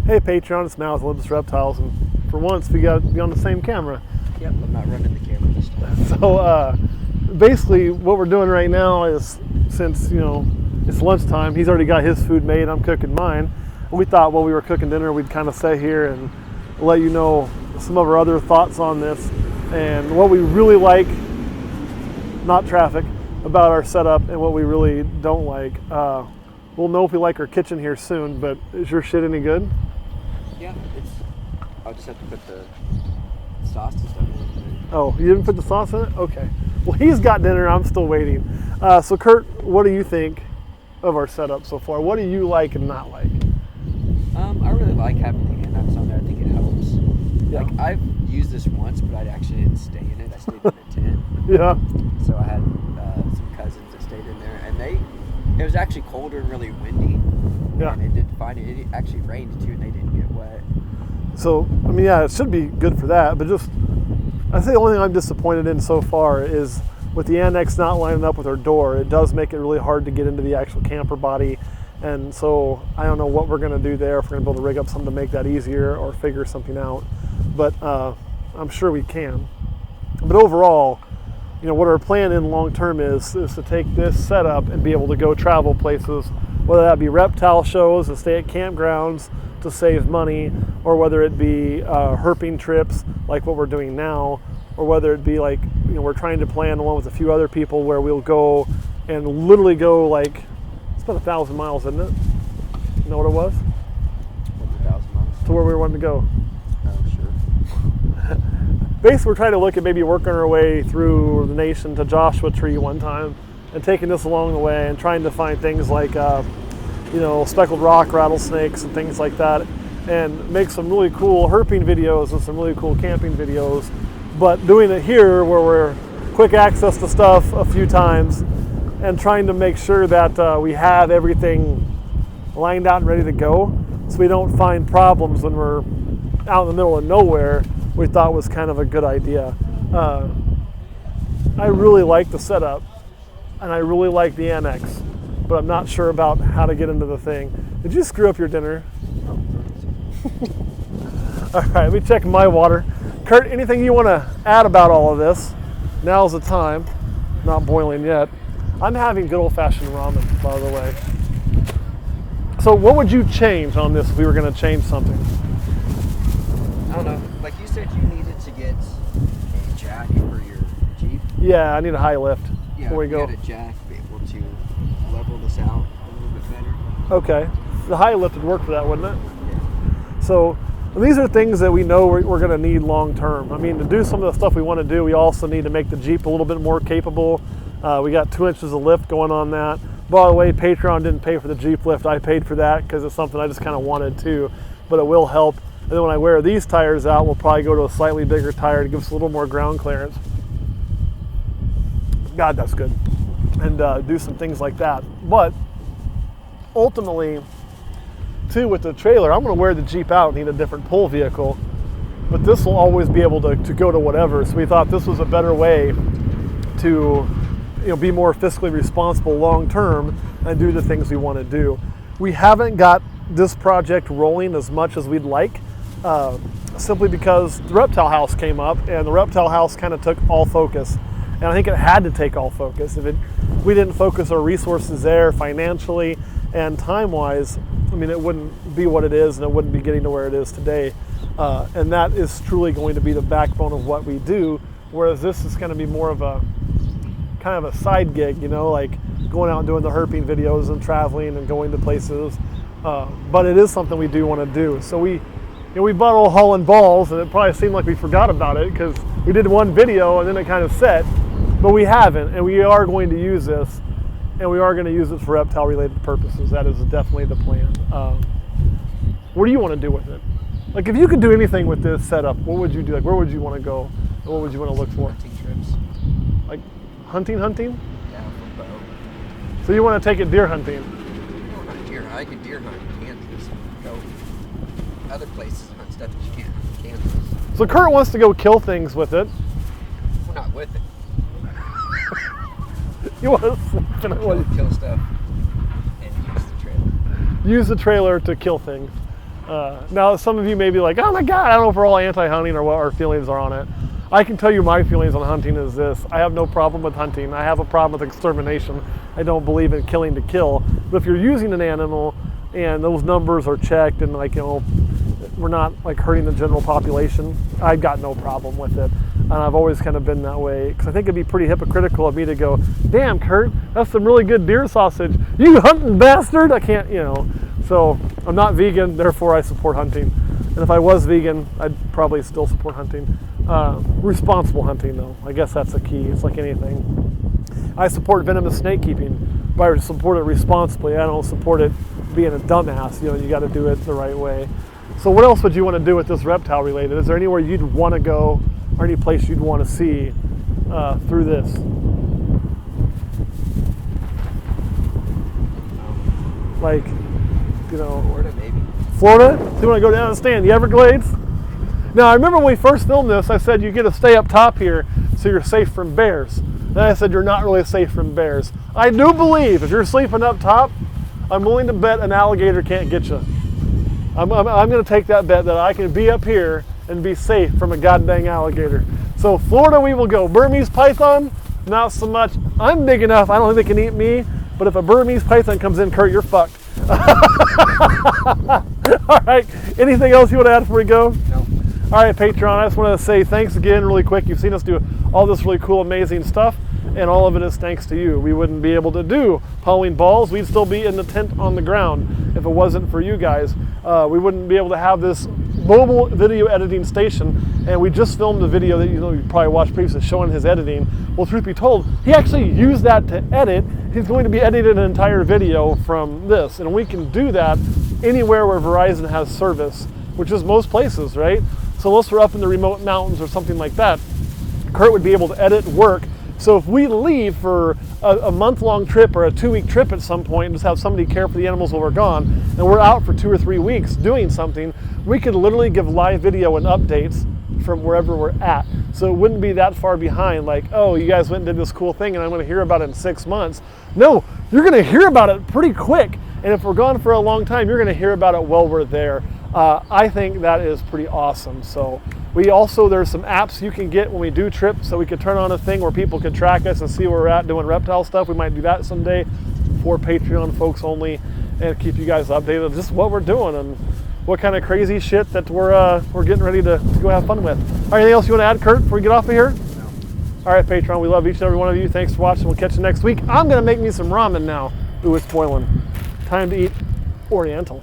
Hey Patreon, it's Mal with Olympus Reptiles, and for once we got to be on the same camera. Yep, I'm not running the camera this time. So basically what we're doing right now is, since it's lunchtime, he's already got his food made, I'm cooking mine. We thought while we were cooking dinner we'd kind of stay here and let you know some of our other thoughts on this and what we really like, not traffic, about our setup and what we really don't like. We'll know if we like our kitchen here soon, but is your shit any good? Yeah, I'll just have to put the sauce and stuff in it. Oh, you didn't put the sauce in it? Okay. Well, he's got dinner. I'm still waiting. So, Kurt, what do you think of our setup so far? What do you like and not like? I really like having the annex on there. I think it helps. Yeah. Like, I've used this once, but I actually didn't stay in it. I stayed in a tent. Yeah. So I had some cousins that stayed in there, and it was actually colder and really windy. Yeah. And it actually rained too, and they didn't get wet. So, I mean, yeah, it should be good for that, but just, I think the only thing I'm disappointed in so far is with the annex not lining up with our door, it does make it really hard to get into the actual camper body. And so I don't know what we're going to do there, if we're going to be able to rig up something to make that easier or figure something out. But I'm sure we can. But overall, what our plan in long term is to take this setup and be able to go travel places, whether that be reptile shows and stay at campgrounds to save money, or whether it be herping trips like what we're doing now, or whether it be like, we're trying to plan one with a few other people where we'll go and literally go like, it's about 1,000 miles, isn't it? You know what it was? What's 1,000 miles? To where we wanted to go. Oh, sure. Basically, we're trying to look at maybe working our way through the nation to Joshua Tree one time and taking this along the way and trying to find things like, speckled rock rattlesnakes and things like that, and make some really cool herping videos and some really cool camping videos, but doing it here where we're quick access to stuff a few times and trying to make sure that we have everything lined out and ready to go so we don't find problems when we're out in the middle of nowhere. We thought was kind of a good idea. I really like the setup and I really like the annex, but I'm not sure about how to get into the thing. Did you screw up your dinner? All right, let me check my water. Kurt, anything you want to add about all of this? Now's the time. Not boiling yet. I'm having good old-fashioned ramen, by the way. So what would you change on this if we were going to change something? I don't know. Like you said, you needed to get a jack for your Jeep. Yeah, I need a high lift before we go. Get a jack, be able to level this out a little bit better. Okay. The high lift would work for that, wouldn't it? Yeah. So these are things that we know we're going to need long term. I mean, to do some of the stuff we want to do, we also need to make the Jeep a little bit more capable. We got 2 inches of lift going on that. By the way, Patreon didn't pay for the Jeep lift. I paid for that because it's something I just kind of wanted to, but it will help. And then when I wear these tires out, we'll probably go to a slightly bigger tire to give us a little more ground clearance. God, that's good. And do some things like that. But ultimately, too, with the trailer, I'm going to wear the Jeep out and need a different pull vehicle. But this will always be able to go to whatever. So we thought this was a better way to be more fiscally responsible long term and do the things we want to do. We haven't got this project rolling as much as we'd like, simply because the reptile house came up and the reptile house kind of took all focus. And I think it had to take all focus. If we didn't focus our resources there financially and time-wise, I mean, it wouldn't be what it is and it wouldn't be getting to where it is today. And that is truly going to be the backbone of what we do, whereas this is going to be more of a kind of a side gig, like going out and doing the herping videos and traveling and going to places. But it is something we do want to do. So we bought old Holland balls, and it probably seemed like we forgot about it because we did one video and then it kind of set, but we haven't, and we are going to use this, and we are going to use it for reptile-related purposes. That is definitely the plan. What do you want to do with it? Like, if you could do anything with this setup, what would you do? Like, where would you want to go? And what would you want to look for? Hunting trips. Like hunting? Yeah, for bow. So you want to take it deer hunting? I could deer hunt in Kansas. Go other places and hunt stuff that you can't in Kansas. So Kurt wants to go kill things with it. We're not with it. You want to Kill stuff and use the trailer. use the trailer to kill things. Now, some of you may be like, oh my God, I don't know if we're all anti-hunting or what our feelings are on it. I can tell you my feelings on hunting is this. I have no problem with hunting. I have a problem with extermination. I don't believe in killing to kill. But if you're using an animal and those numbers are checked and like, you know, we're not like hurting the general population, I've got no problem with it. And I've always kind of been that way because I think it'd be pretty hypocritical of me to go, damn, Kurt, that's some really good deer sausage. You hunting bastard. I can't, you know. So I'm not vegan, therefore I support hunting. And if I was vegan, I'd probably still support hunting. Responsible hunting though, I guess that's the key. It's like anything. I support venomous snake keeping, but I support it responsibly. I don't support it being a dumbass. You know, you got to do it the right way. So what else would you want to do with this reptile related? Is there anywhere you'd want to go or any place you'd want to see through this? Like, you know, Florida, maybe. Florida? So you want to go down and stay in the Everglades? Now, I remember when we first filmed this, I said you get to stay up top here so you're safe from bears. Then I said you're not really safe from bears. I do believe if you're sleeping up top, I'm willing to bet an alligator can't get you. I'm going to take that bet that I can be up here and be safe from a goddamn alligator. So Florida we will go. Burmese python, not so much. I'm big enough, I don't think they can eat me, but if a Burmese python comes in, Kurt, you're fucked. All right, anything else you want to add before we go? No. All right, Patreon, I just want to say thanks again really quick. You've seen us do all this really cool, amazing stuff, and all of it is thanks to you. We wouldn't be able to do Halloween balls. We'd still be in the tent on the ground if it wasn't for you guys. We wouldn't be able to have this mobile video editing station, and we just filmed a video that you probably watched previously showing his editing. Well, truth be told, he actually used that to edit. He's going to be editing an entire video from this, and we can do that anywhere where Verizon has service, which is most places, right? So unless we're up in the remote mountains or something like that, Kurt would be able to edit work. So if we leave for a month-long trip or a 2-week trip at some point and just have somebody care for the animals while we're gone, and we're out for 2 or 3 weeks doing something, we could literally give live video and updates from wherever we're at. So it wouldn't be that far behind, like, oh, you guys went and did this cool thing and I'm going to hear about it in 6 months. No, you're going to hear about it pretty quick. And if we're gone for a long time, you're going to hear about it while we're there. I think that is pretty awesome. So we also, there's some apps you can get when we do trips, so we could turn on a thing where people can track us and see where we're at doing reptile stuff. We might do that someday for Patreon folks only, and keep you guys updated on just what we're doing and what kind of crazy shit that we're getting ready to go have fun with. All right, anything else you want to add, Kurt, before we get off of here? No. All right, Patreon, we love each and every one of you. Thanks for watching. We'll catch you next week. I'm going to make me some ramen now. Ooh, it's boiling. Time to eat Oriental.